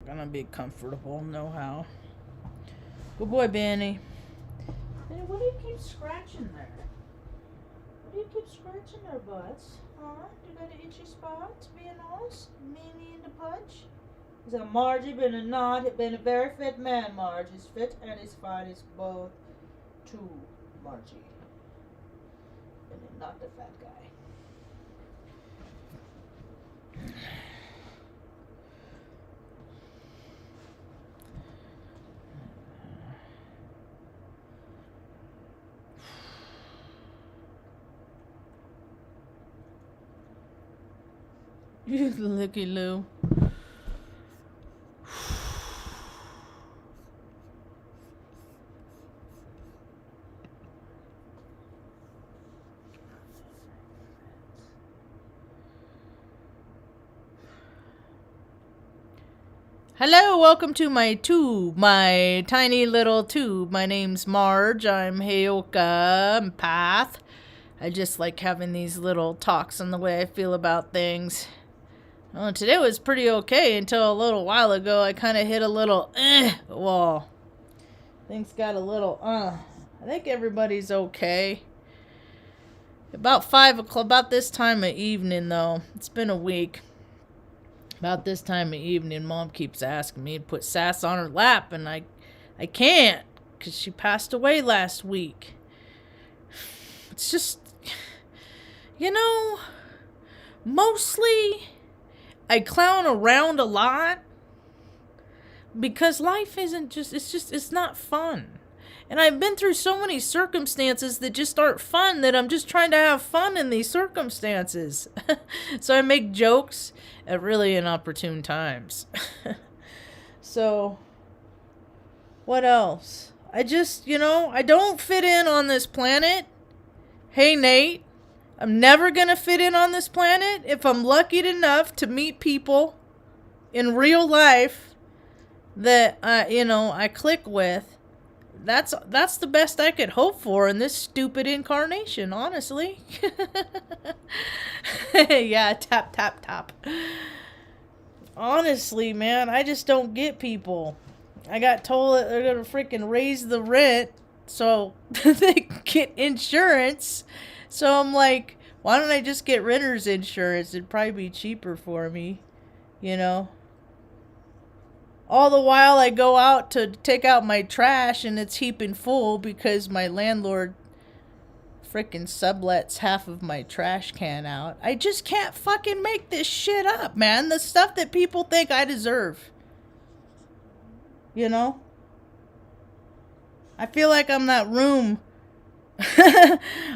gonna be comfortable, no how. Good boy, Benny. Benny, what do you keep scratching there? What do you keep scratching their butts? Huh? You got an itchy spot? Being honest? Meanie in the punch? So Marge, you been a not, it been a very fit man, Marge. He's fit and he's fine. He's both to Margie. And not the fat guy. You looky Lou. Hello, welcome to my tube, my tiny little tube. My name's Marge. I'm Heyoka. I'm Path. I just like having these little talks on the way I feel about things. Well, today was pretty okay until a little while ago. I kind of hit a little wall. Things got a little I think everybody's okay. About 5 o'clock, about this time of evening though. It's been a week. About this time of evening, Mom keeps asking me to put Sass on her lap, and I can't, because she passed away last week. It's just, mostly I clown around a lot, because life isn't it's not fun. And I've been through so many circumstances that just aren't fun that I'm just trying to have fun in these circumstances. So I make jokes at really inopportune times. So, what else? I just, I don't fit in on this planet. Hey, Nate, I'm never going to fit in on this planet if I'm lucky enough to meet people in real life that, I click with. That's the best I could hope for in this stupid incarnation, honestly. Yeah, tap, tap, tap. Honestly, man, I just don't get people. I got told that they're gonna freaking raise the rent so they can get insurance. So I'm like, why don't I just get renter's insurance? It'd probably be cheaper for me, All the while I go out to take out my trash and it's heaping full because my landlord frickin' sublets half of my trash can out. I just can't fucking make this shit up, man. The stuff that people think I deserve. I feel like I'm that room.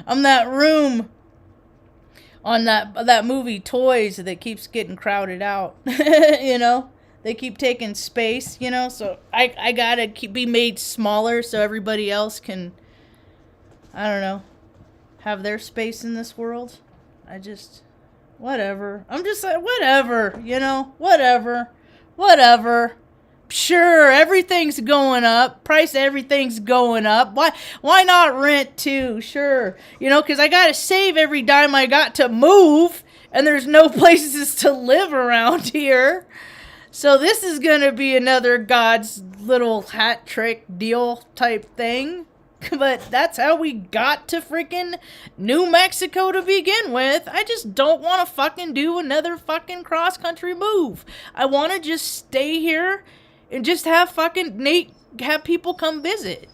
I'm that room on that movie Toys that keeps getting crowded out. They keep taking space, so I gotta be made smaller so everybody else can, I don't know, have their space in this world. Whatever. I'm just like, whatever, whatever. Sure, everything's going up. Price of everything's going up. Why not rent too? Sure. Because I gotta save every dime I got to move, and there's no places to live around here. So this is going to be another God's little hat trick deal type thing. But that's how we got to freaking New Mexico to begin with. I just don't want to fucking do another fucking cross-country move. I want to just stay here and just have fucking Nate, have people come visit.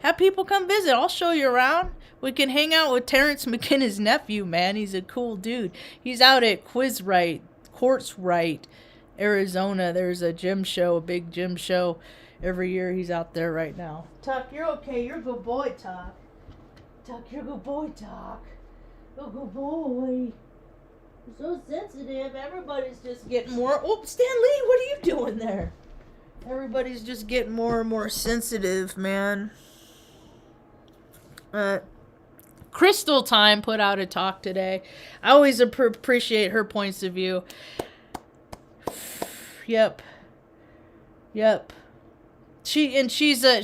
I'll show you around. We can hang out with Terrence McKenna's nephew, man. He's a cool dude. He's out at Quartzrite, Arizona. There's a big gym show every year. He's out there right now. Tuck, you're okay. You're a good boy, Tuck. Tuck, you're a good boy, Tuck. You're a good boy. You're so sensitive. Everybody's just getting more... Oh, Stan Lee, what are you doing there? Everybody's just getting more and more sensitive, man. Crystal Time put out a talk today. I always appreciate her points of view. Yep. She's a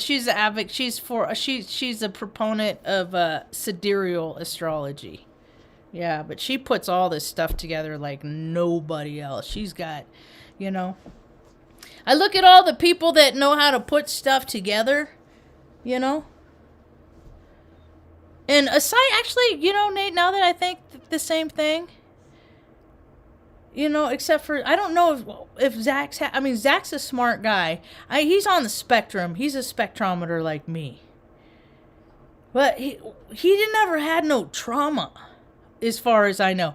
proponent of sidereal astrology. Yeah, but she puts all this stuff together like nobody else. She's got, I look at all the people that know how to put stuff together, you know. And aside, actually, you know, Nate, now that I think the same thing, you know, except for, I don't know if Zach's, I mean, Zach's a smart guy. He's on the spectrum. He's a spectrometer like me. But he never had no trauma, as far as I know.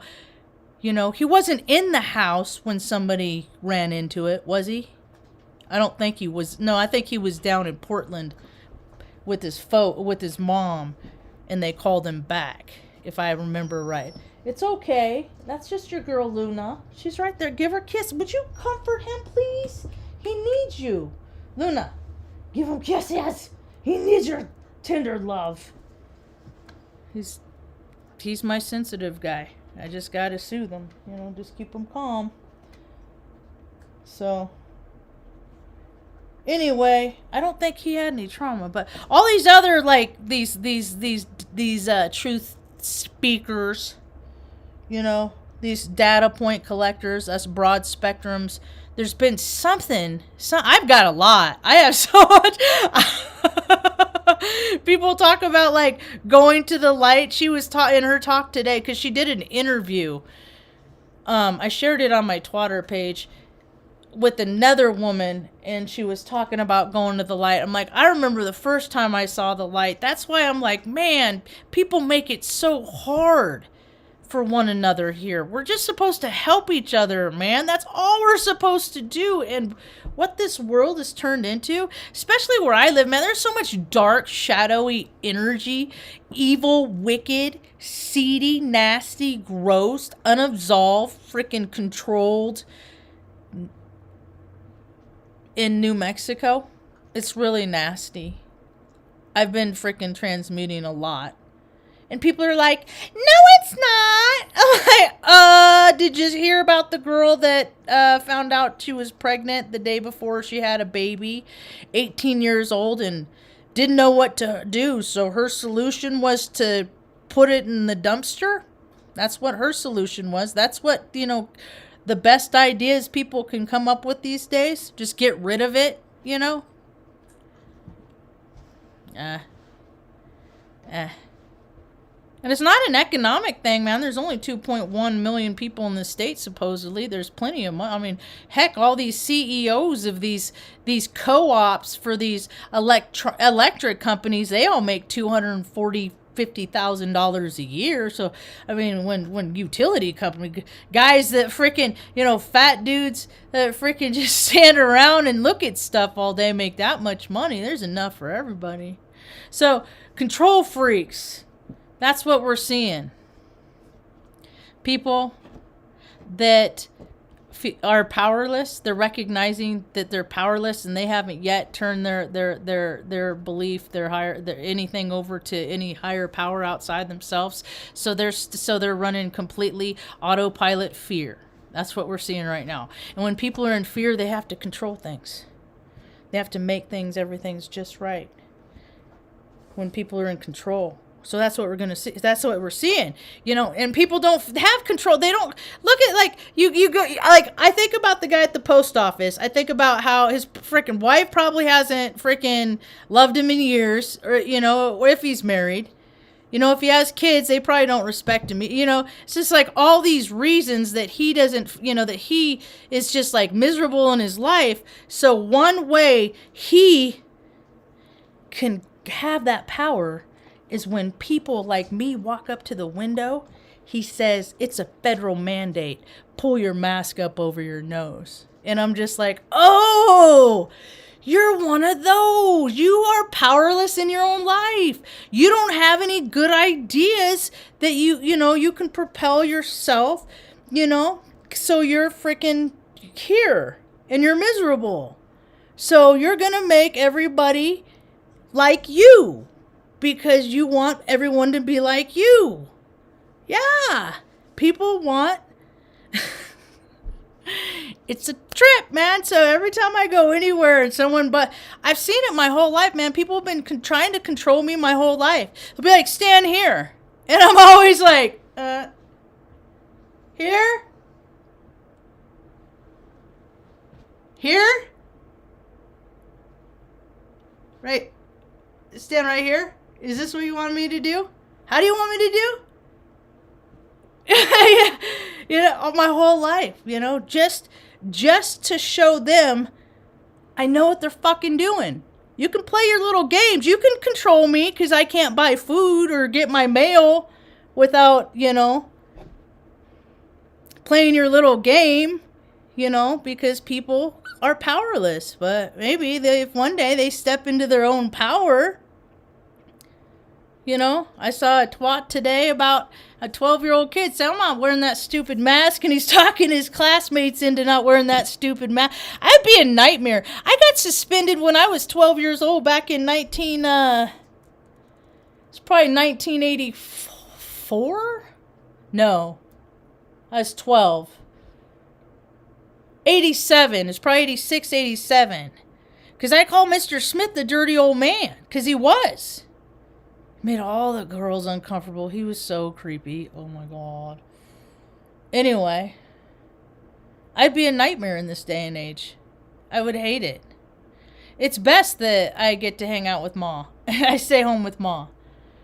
You know, he wasn't in the house when somebody ran into it, was he? I don't think he was. No, I think he was down in Portland with his mom, and they called him back, if I remember right. It's okay. That's just your girl, Luna. She's right there. Give her a kiss. Would you comfort him, please? He needs you. Luna, give him kisses. He needs your tender love. He's my sensitive guy. I just gotta soothe him. You know, just keep him calm. So, anyway, I don't think he had any trauma. But all these other, like, these truth speakers, you know, these data point collectors, us broad spectrums, there's been something. I've got a lot. I have so much. People talk about, like, going to the light. She was in her talk today, because she did an interview. I shared it on my Twitter page with another woman, and she was talking about going to the light. I'm like, I remember the first time I saw the light. That's why I'm like, man, people make it so hard for one another here. We're just supposed to help each other, man. That's all we're supposed to do. And what this world has turned into, especially where I live, man, there's so much dark, shadowy energy, evil, wicked, seedy, nasty, gross, unabsolved, freaking controlled in New Mexico. It's really nasty. I've been freaking transmuting a lot. And people are like, no, it's not. I'm like, did you hear about the girl that found out she was pregnant the day before she had a baby, 18 years old, and didn't know what to do? So her solution was to put it in the dumpster. That's what her solution was. That's what, you know, the best ideas people can come up with these days. Just get rid of it, you know. And it's not an economic thing, man. There's only 2.1 million people in the state, supposedly. There's plenty of money. I mean, heck, all these CEOs of these co-ops for these electric companies, they all make $250,000 a year. So, I mean, when utility company guys that freaking, you know, fat dudes that freaking just stand around and look at stuff all day make that much money, there's enough for everybody. So, control freaks. That's what we're seeing. People that are powerless, they're recognizing that they're powerless, and they haven't yet turned their belief, their anything over to any higher power outside themselves. So they're running completely autopilot fear. That's what we're seeing right now. And when people are in fear, they have to control things. They have to make everything's just right. When people are in control. So that's what we're going to see. That's what we're seeing, you know, and people don't have control. They don't look at, like, you go, like, I think about the guy at the post office. I think about how his freaking wife probably hasn't freaking loved him in years, or, you know, or if he's married, you know, if he has kids, they probably don't respect him. You know, it's just like all these reasons that he doesn't, you know, that he is just like miserable in his life. So one way he can have that power is when people like me walk up to the window. He says, it's a federal mandate. Pull your mask up over your nose. And I'm just like, oh, you're one of those. You are powerless in your own life. You don't have any good ideas that you know, you can propel yourself, you know, so you're freaking here and you're miserable. So you're going to make everybody like you. Because you want everyone to be like you. Yeah. People want... It's a trip, man. So every time I go anywhere and but I've seen it my whole life, man. People have been trying to control me my whole life. They'll be like, stand here. And I'm always like, here? Here? Right. Stand right here. Is this what you want me to do? How do you want me to do? You know, my whole life, you know, just to show them I know what they're fucking doing. You can play your little games. You can control me because I can't buy food or get my mail without, you know, playing your little game, you know, because people are powerless. But maybe if one day they step into their own power. You know, I saw a twat today about a 12-year-old kid say, I'm not wearing that stupid mask, and he's talking his classmates into not wearing that stupid mask. I'd be a nightmare. I got suspended when I was 12 years old back in it's probably 1984? No, I was 12. 87, it's probably 86, 87. Because I call Mr. Smith the dirty old man, because he was. Made all the girls uncomfortable. He was so creepy. Oh my god. Anyway, I'd be a nightmare in this day and age. I would hate it. It's best that I get to hang out with Ma. I stay home with Ma.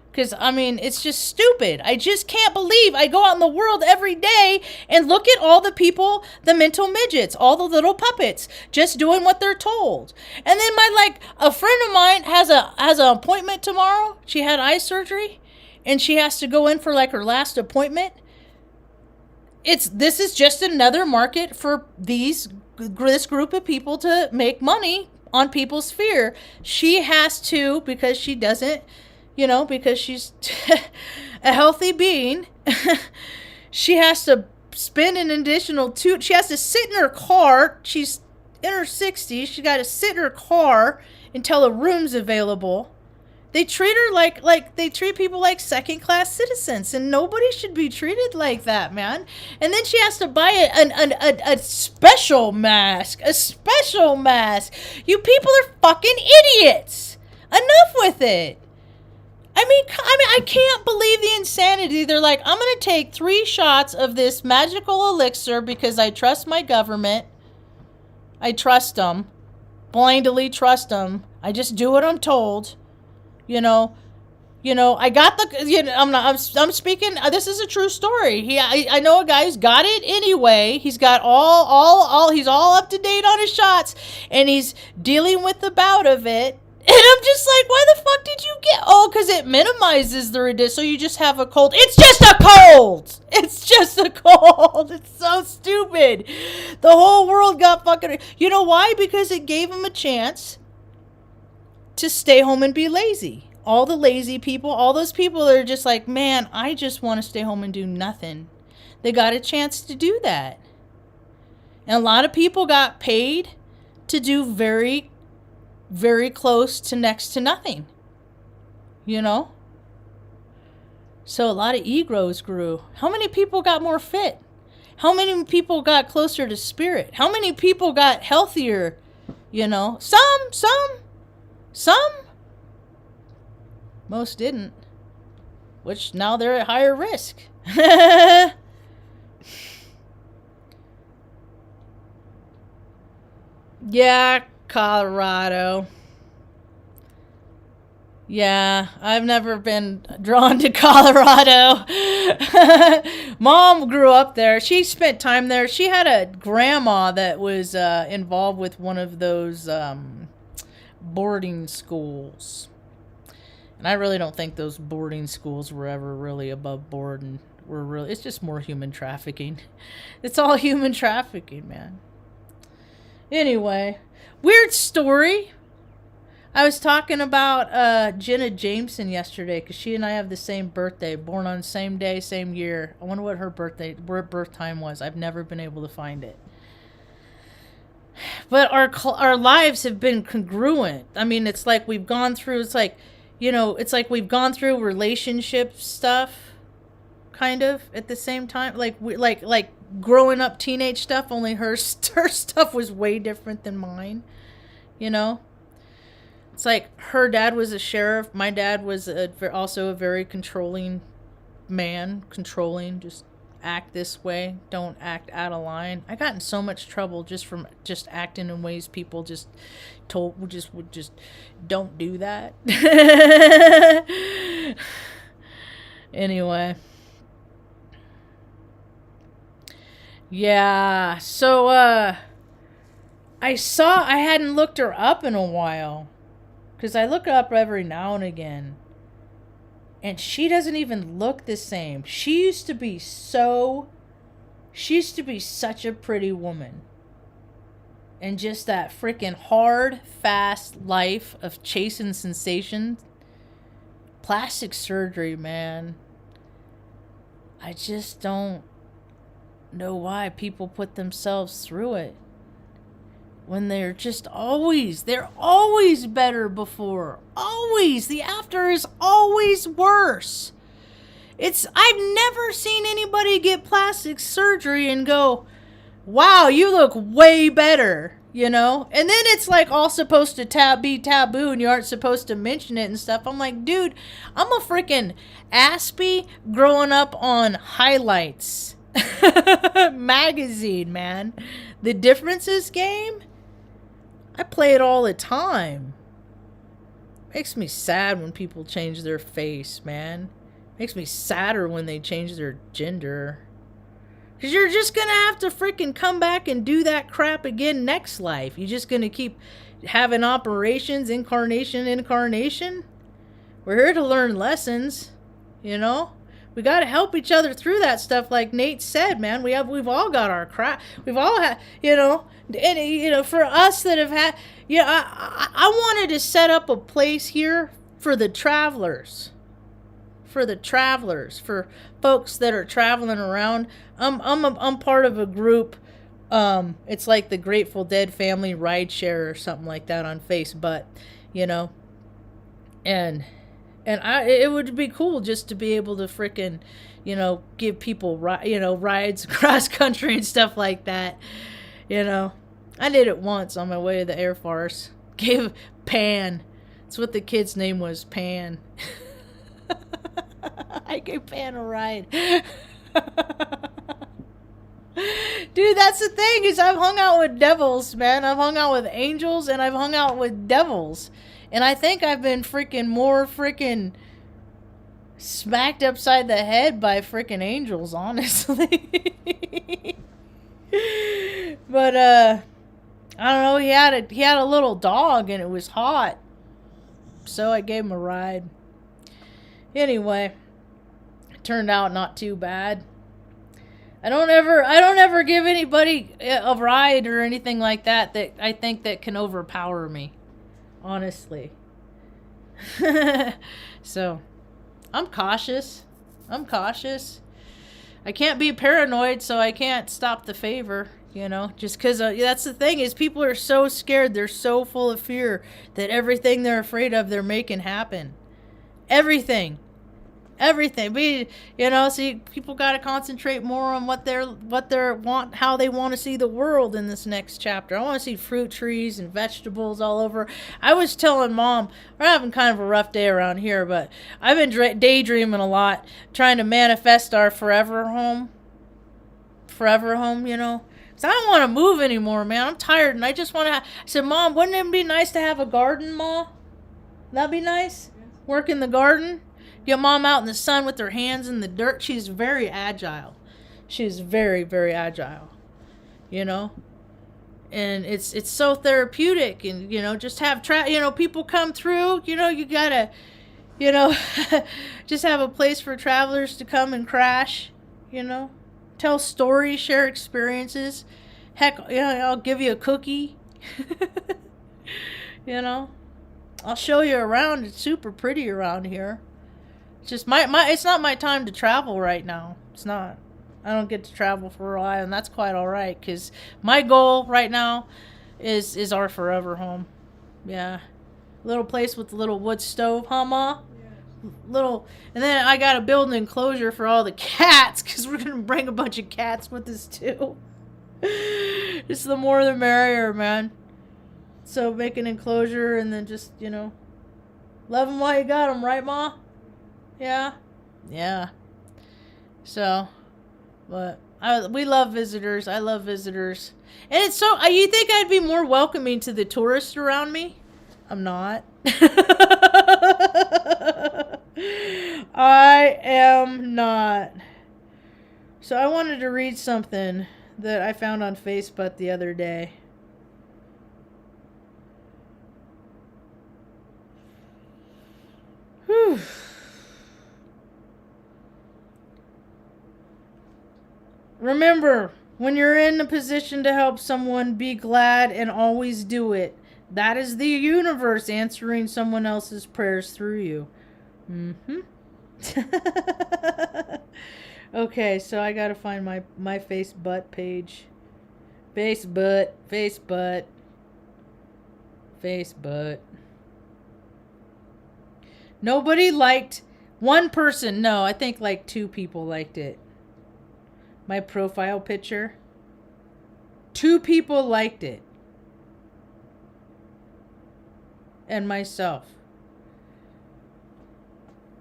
Because, I mean, it's just stupid. I just can't believe I go out in the world every day and look at all the people, the mental midgets, all the little puppets, just doing what they're told. And then a friend of mine has an appointment tomorrow. She had eye surgery, and she has to go in for, her last appointment. This is just another market for this group of people to make money on people's fear. She has to, because she doesn't, you know, because she's a healthy being, she has to spend an additional she has to sit in her car. She's in her 60s. She got to sit in her car until a room's available. They treat her like they treat people like second-class citizens, and nobody should be treated like that, man. And then she has to buy a special mask. A special mask. You people are fucking idiots. Enough with it. I mean, I can't believe the insanity. They're like, I'm going to take 3 shots of this magical elixir because I trust my government. I trust them. Blindly trust them. I just do what I'm told. You know, I got I'm speaking, this is a true story. I know a guy who's got it anyway. He's got he's all up to date on his shots, and he's dealing with the bout of it. And I'm just like, why the fuck did you get... Oh, because it minimizes the ridiculous. So you just have a cold. It's just a cold! It's just a cold. It's so stupid. The whole world got fucking... You know why? Because it gave them a chance to stay home and be lazy. All the lazy people, all those people that are just like, man, I just want to stay home and do nothing. They got a chance to do that. And a lot of people got paid to do very close to next to nothing, you know? So a lot of egos grew. How many people got more fit? How many people got closer to spirit? How many people got healthier, you know? Some. Most didn't, which now they're at higher risk. Yeah, Colorado. Yeah, I've never been drawn to Colorado. Mom grew up there. She spent time there. She had a grandma that was involved with one of those boarding schools. And I really don't think those boarding schools were ever really above board, and it's just more human trafficking. It's all human trafficking, man. Anyway, weird story. I was talking about Jenna Jameson yesterday because she and I have the same birthday, born on the same day, same year. I wonder what her birth time was. I've never been able to find it. But our lives have been congruent. I mean, it's like we've gone through. It's like, you know, it's like we've gone through relationship stuff, kind of at the same time. Like growing up teenage stuff. Only her stuff was way different than mine. You know. It's like her dad was a sheriff. My dad was also a very controlling man. Controlling, just act this way. Don't act out of line. I got in so much trouble just from just acting in ways people just would just don't do that. Anyway. Yeah, so I hadn't looked her up in a while. Because I look her up every now and again. And she doesn't even look the same. She used to be such a pretty woman. And just that freaking hard, fast life of chasing sensation. Plastic surgery, man. I just don't know why people put themselves through it. When they're always better before. Always. The after is always worse. I've never seen anybody get plastic surgery and go, wow, you look way better, And then it's like all supposed to be taboo and you aren't supposed to mention it and stuff. I'm like, dude, I'm a freaking Aspie growing up on Highlights magazine, man. The Differences game? I play it all the time. Makes me sad when people change their face, man. Makes me sadder when they change their gender. Because you're just going to have to freaking come back and do that crap again next life. You're just going to keep having operations, incarnation. We're here to learn lessons, We got to help each other through that stuff, like Nate said, man. We've all got our crap. We've all had, and for us that have had, I wanted to set up a place here for the travelers, for folks that are traveling around. I'm part of a group. It's like the Grateful Dead family rideshare or something like that on Facebook, and it would be cool just to be able to frickin', give people, rides across country and stuff like that. I did it once on my way to the Air Force. Gave Pan. That's what the kid's name was, Pan. I gave Pan a ride. Dude, that's the thing, is I've hung out with devils, man. I've hung out with angels and I've hung out with devils. And I think I've been more smacked upside the head by freaking angels, honestly. But, I don't know, he had a little dog and it was hot. So I gave him a ride. Anyway, it turned out not too bad. I don't ever give anybody a ride or anything like that I think that can overpower me. Honestly. So, I'm cautious. I can't be paranoid, so I can't stop the favor, just because that's the thing, is people are so scared, they're so full of fear that everything they're afraid of, they're making happen. Everything. We, see, people got to concentrate more on how they want to see the world in this next chapter. I want to see fruit trees and vegetables all over. I was telling Mom, we're having kind of a rough day around here, but I've been daydreaming a lot, trying to manifest our forever home, because I don't want to move anymore, man. I'm tired, and I just want to I said, Mom, wouldn't it be nice to have a garden, Ma? That'd be nice. Work in the garden. Get Mom out in the sun with her hands in the dirt. She's very agile. She's very, very agile. And it's so therapeutic, and just have people come through. You gotta just have a place for travelers to come and crash. Tell stories, share experiences. Heck, I'll give you a cookie. I'll show you around. It's super pretty around here. It's just it's not my time to travel right now. It's not. I don't get to travel for a while, and that's quite all right, because my goal right now is our forever home. Yeah. Little place with a little wood stove, huh, Ma? Yeah. And then I got to build an enclosure for all the cats, because we're going to bring a bunch of cats with us, too. Just the more the merrier, man. So make an enclosure, and then just, love them while you got them, right, Ma? Yeah. So, But we love visitors. I love visitors. And it's so, you think I'd be more welcoming to the tourists around me? I'm not. I am not. So I wanted to read something that I found on Facebook the other day. Whew. Remember, when you're in a position to help someone, be glad and always do it. That is the universe answering someone else's prayers through you. Okay, so I gotta find my face butt page. Face butt. Nobody liked one person. No, I think like 2 people liked it. My profile picture. 2 people liked it. And myself.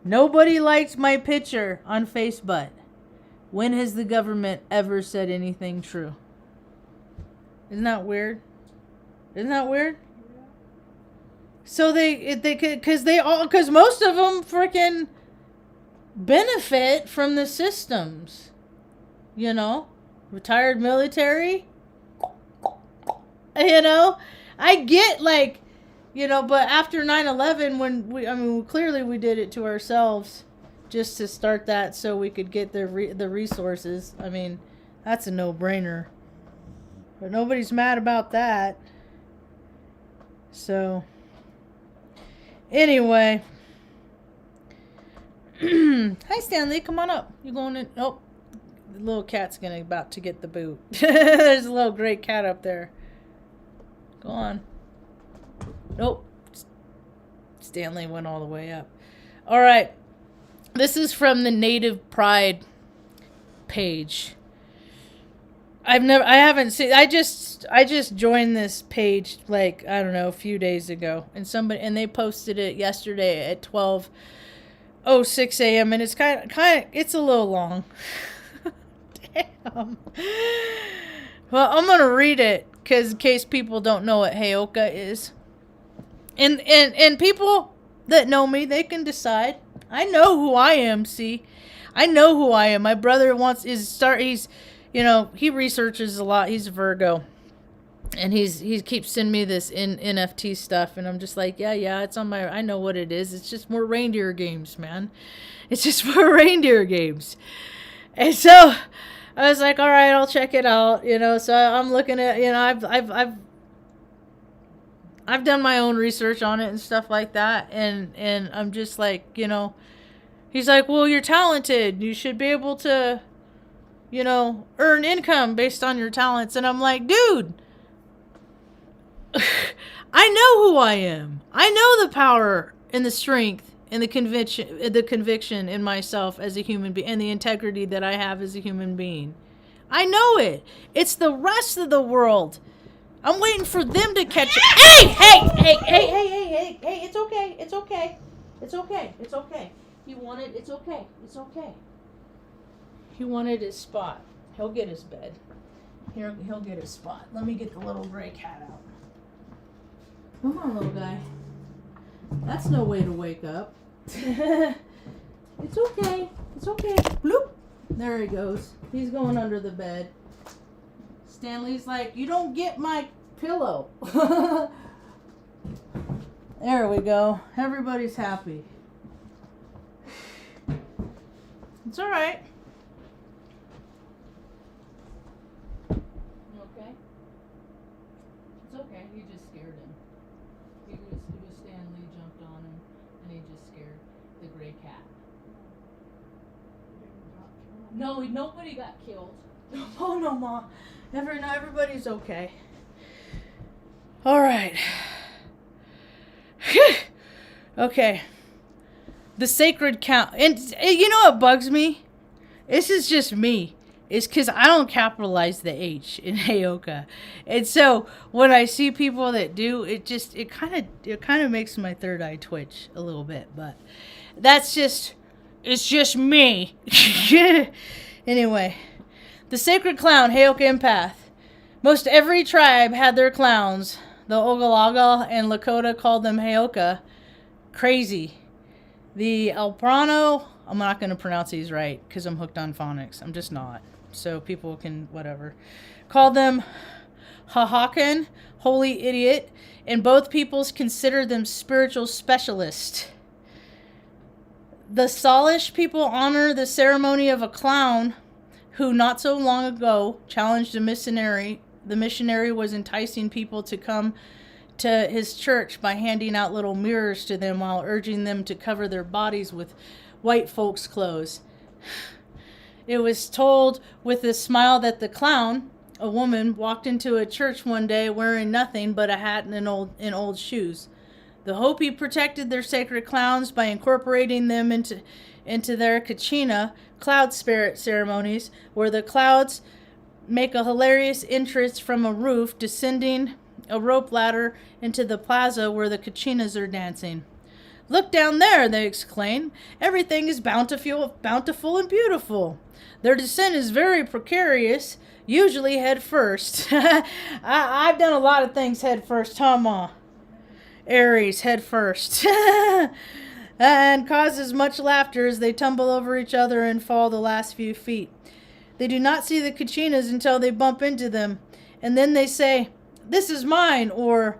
Nobody liked my picture on Facebook. When has the government ever said anything true? Isn't that weird? So because most of them freaking benefit from the systems. You know, retired military. You know, I get like, you know, but after 9/11, when clearly we did it to ourselves, just to start that so we could get the resources. I mean, that's a no-brainer. But nobody's mad about that. So, anyway. Hi, Stanley. Come on up. You going in? Oh, the little cat's about to get the boot. There's a little gray cat up there. Go on. Nope. Stanley went all the way up. All right. This is from the Native Pride page. I just joined this page like, I don't know, a few days ago, and they posted it yesterday at 12:06 a.m. and it's kind of it's a little long. Damn. Well, I'm going to read it in case people don't know what Heyoka is. And people that know me, they can decide. I know who I am, see? I know who I am. My brother he's, you know, he researches a lot. He's a Virgo. And he keeps sending me this NFT stuff. And I'm just like, yeah, it's on I know what it is. It's just more reindeer games, man. It's just more reindeer games. And so I was like, all right, I'll check it out. You know, so I'm looking at, you know, I've done my own research on it and stuff like that, and I'm just like, you know, he's like, well, you're talented. You should be able to, you know, earn income based on your talents. And I'm like, dude, I know who I am. I know the power and the strength and the conviction in myself as a human being and the integrity that I have as a human being. I know it. It's the rest of the world. I'm waiting for them to catch it. Hey, it's okay. He wanted, it's okay. He wanted his spot. He'll get his bed. He'll get his spot. Let me get the little gray cat out. Come on, little guy. That's no way to wake up. It's okay. Bloop. There he goes. He's going under the bed. Stanley's like, you don't get my pillow. There we go. Everybody's happy. It's all right. You okay? It's okay. You just scared him. It was Stanley jumped on him, and he just scared the gray cat. No, nobody got killed. Oh no, Mom. Everybody's okay. All right. Okay. The sacred count. And you know what bugs me? This is just me. It's because I don't capitalize the H in Heyoka. And so when I see people that do, it kind of makes my third eye twitch a little bit. But it's just me. Anyway. The sacred clown, Heyoka empath. Most every tribe had their clowns. The Ogallala and Lakota called them Heyoka. Crazy. The Alprano, I'm not going to pronounce these right because I'm hooked on phonics. I'm just not. So people can, whatever. Called them Hahakan, holy idiot. And both peoples consider them spiritual specialists. The Salish people honor the ceremony of a clown who not so long ago challenged a missionary. The missionary was enticing people to come to his church by handing out little mirrors to them while urging them to cover their bodies with white folks' clothes. It was told with a smile that the clown, a woman, walked into a church one day wearing nothing but a hat and old shoes. The Hopi protected their sacred clowns by incorporating them into their kachina, cloud spirit ceremonies, where the clouds make a hilarious entrance from a roof, descending a rope ladder into the plaza where the kachinas are dancing. Look down there, they exclaim. Everything is bountiful and beautiful. Their descent is very precarious, usually head first. I've done a lot of things head first, huh, Ma? Aries, head first. And causes much laughter as they tumble over each other and fall the last few feet. They do not see the kachinas until they bump into them, and then they say, "This is mine," or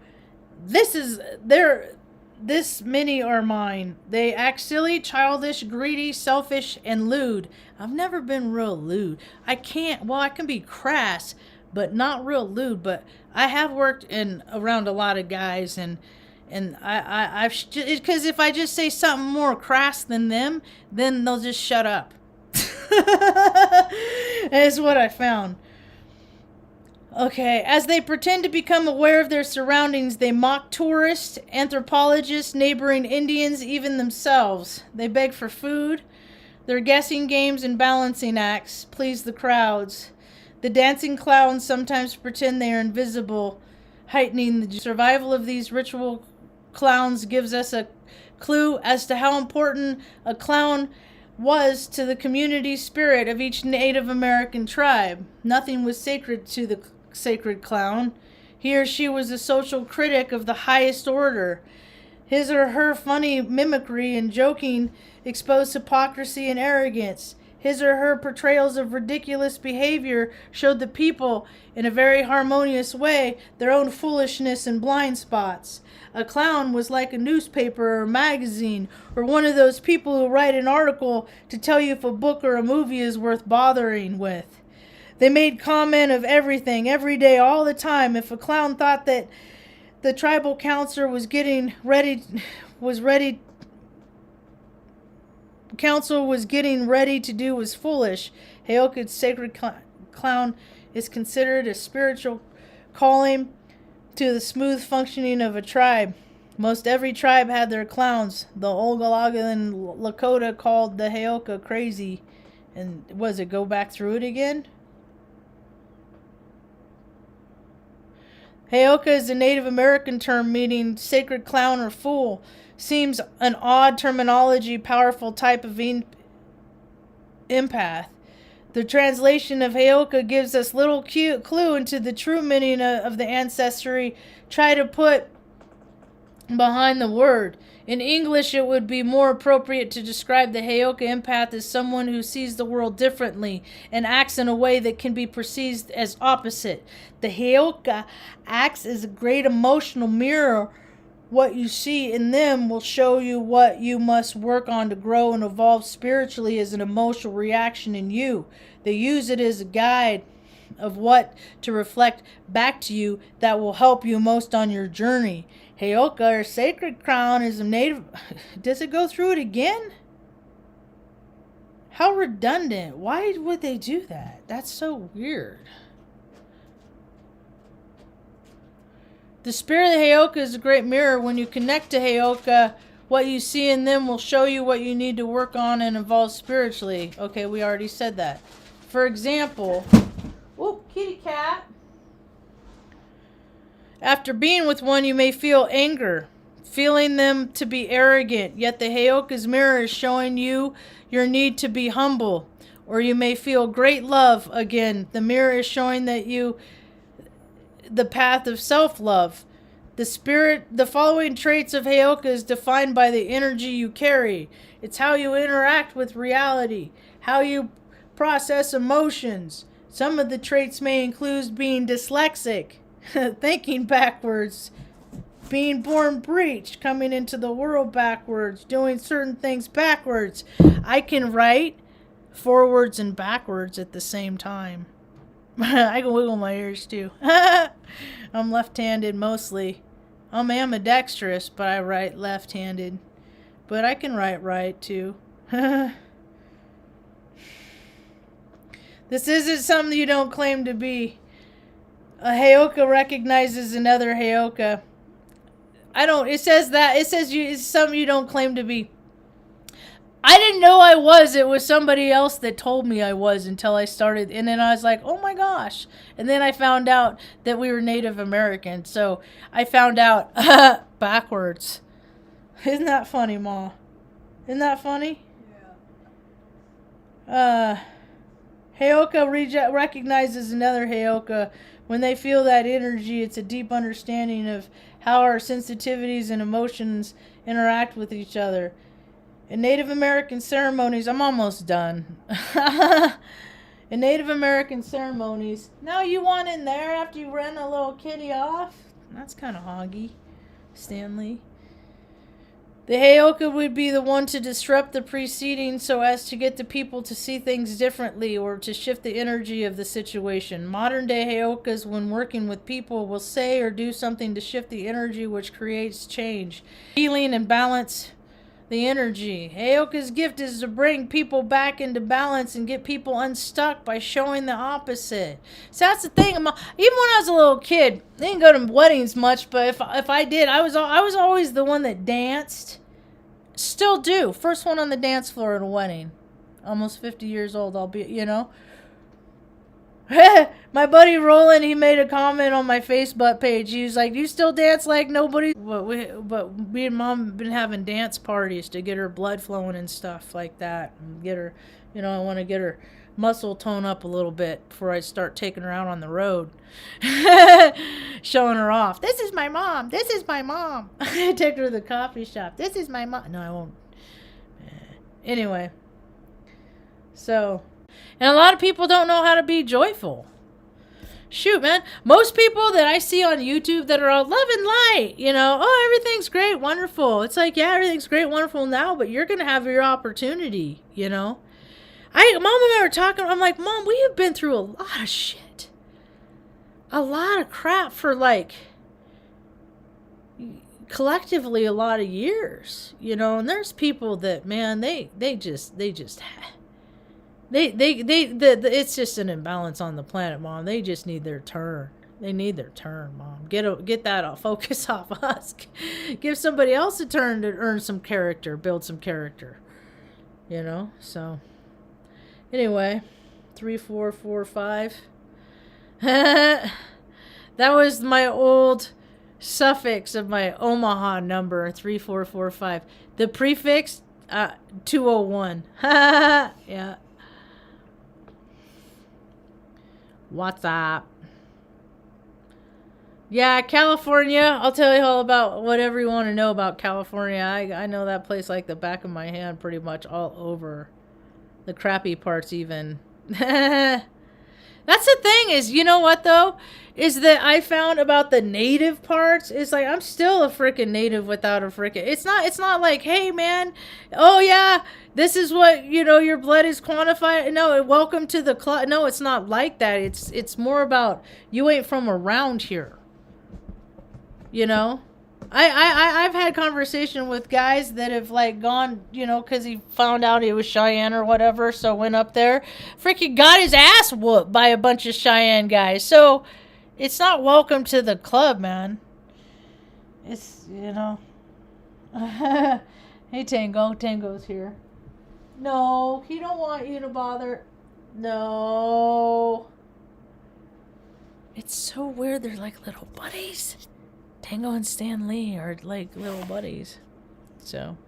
"This is their. This many are mine." They act silly, childish, greedy, selfish, and lewd. I've never been real lewd. I can be crass, but not real lewd. But I have worked around a lot of guys, and I've because if I just say something more crass than them, then they'll just shut up. That's what I found. Okay, as they pretend to become aware of their surroundings, they mock tourists, anthropologists, neighboring Indians, even themselves. They beg for food. Their guessing games and balancing acts please the crowds. The dancing clowns sometimes pretend they are invisible, heightening the survival of these ritual clowns gives us a clue as to how important a clown was to the community spirit of each Native American tribe. Nothing was sacred to the sacred clown. He or she was a social critic of the highest order. His or her funny mimicry and joking exposed hypocrisy and arrogance. His or her portrayals of ridiculous behavior showed the people, in a very harmonious way, their own foolishness and blind spots. A clown was like a newspaper or magazine, or one of those people who write an article to tell you if a book or a movie is worth bothering with. They made comment of everything, every day, all the time. If a clown thought that the tribal council was getting ready to do was foolish. Heyoka's sacred clown is considered a spiritual calling to the smooth functioning of a tribe. Most every tribe had their clowns. The Ogallala and Lakota called the Heyoka crazy. And go back through it again? Heyoka is a Native American term meaning sacred clown or fool. Seems an odd terminology, powerful type of empath. The translation of Heyoka gives us little clue into the true meaning of the ancestry try to put behind the word. In English, it would be more appropriate to describe the Heyoka empath as someone who sees the world differently and acts in a way that can be perceived as opposite. The Heyoka acts as a great emotional mirror. What you see in them will show you what you must work on to grow and evolve spiritually as an emotional reaction in you. They use it as a guide of what to reflect back to you that will help you most on your journey. Heyoka, or sacred crown, is a native... Does it go through it again? How redundant. Why would they do that? That's so weird. The spirit of the Heyoka is a great mirror. When you connect to Heyoka, what you see in them will show you what you need to work on and evolve spiritually. Okay, we already said that. For example... Oh, kitty cat. After being with one, you may feel anger, feeling them to be arrogant, yet the Heyoka's mirror is showing you your need to be humble. Or you may feel great love again. The mirror is showing that you the path of self-love. The following traits of Heyoka is defined by the energy you carry. It's how you interact with reality, how you process emotions. Some of the traits may include being dyslexic, thinking backwards, being born breech, coming into the world backwards, doing certain things backwards. I can write forwards and backwards at the same time. I can wiggle my ears too. I'm left-handed mostly. I'm ambidextrous, but I write left-handed. But I can write right too. This isn't something you don't claim to be. A Heyoka recognizes another Heyoka. It says it's something you don't claim to be. I didn't know I was. It was somebody else that told me I was until I started. And then I was like, oh my gosh. And then I found out that we were Native American. So I found out backwards. Isn't that funny, Ma? Isn't that funny? Yeah. Heyoka recognizes another Heyoka. When they feel that energy, it's a deep understanding of how our sensitivities and emotions interact with each other. In Native American ceremonies, I'm almost done. In Native American ceremonies, now you want in there after you ran a little kitty off? That's kind of hoggy, Stanley. The Heyoka would be the one to disrupt the preceding so as to get the people to see things differently or to shift the energy of the situation. Modern day Heyokas, when working with people, will say or do something to shift the energy which creates change, healing, and balance the energy. Heyoka's gift is to bring people back into balance and get people unstuck by showing the opposite. So that's the thing. Even when I was a little kid, I didn't go to weddings much, but if I did, I was always the one that danced. Still do. First one on the dance floor at a wedding. Almost 50 years old, I'll be, My buddy Roland, he made a comment on my Facebook page. He was like, "You still dance like nobody?" But me and Mom have been having dance parties to get her blood flowing and stuff like that. And get her, I want to get her muscle tone up a little bit before I start taking her out on the road. Showing her off. This is my mom. This is my mom. I take her to the coffee shop. This is my mom. No, I won't. Anyway. So, and a lot of people don't know how to be joyful. Shoot, man. Most people that I see on YouTube that are all love and light, oh, everything's great, wonderful. It's like, yeah, everything's great, wonderful now, but you're going to have your opportunity, Mom and I were talking, I'm like, Mom, we have been through a lot of shit. A lot of crap for, collectively a lot of years, and there's people that, man, it's just an imbalance on the planet, Mom. They just need their turn. They need their turn, Mom. Get that focus off us. Give somebody else a turn to earn some character, build some character. So anyway, 3, 4, 4, 5. That was my old suffix of my Omaha number, 3445. The prefix 201. Yeah. What's up? Yeah, California. I'll tell you all about whatever you want to know about California. I know that place like the back of my hand pretty much all over. The crappy parts even. That's the thing is, you know what though? Is that I found about the native parts. It's like I'm still a freaking native without a freaking. It's not like, hey man, oh yeah, this is what your blood is quantified. No, welcome to the club. No, it's not like that. It's more about you ain't from around here. I've had conversation with guys that have gone, because he found out he was Cheyenne or whatever, so went up there, freaking got his ass whooped by a bunch of Cheyenne guys. So it's not welcome to the club, man. It's Hey Tango's here. No, he don't want you to bother. No. It's so weird. They're like little buddies. Tango and Stan Lee are like little buddies. So,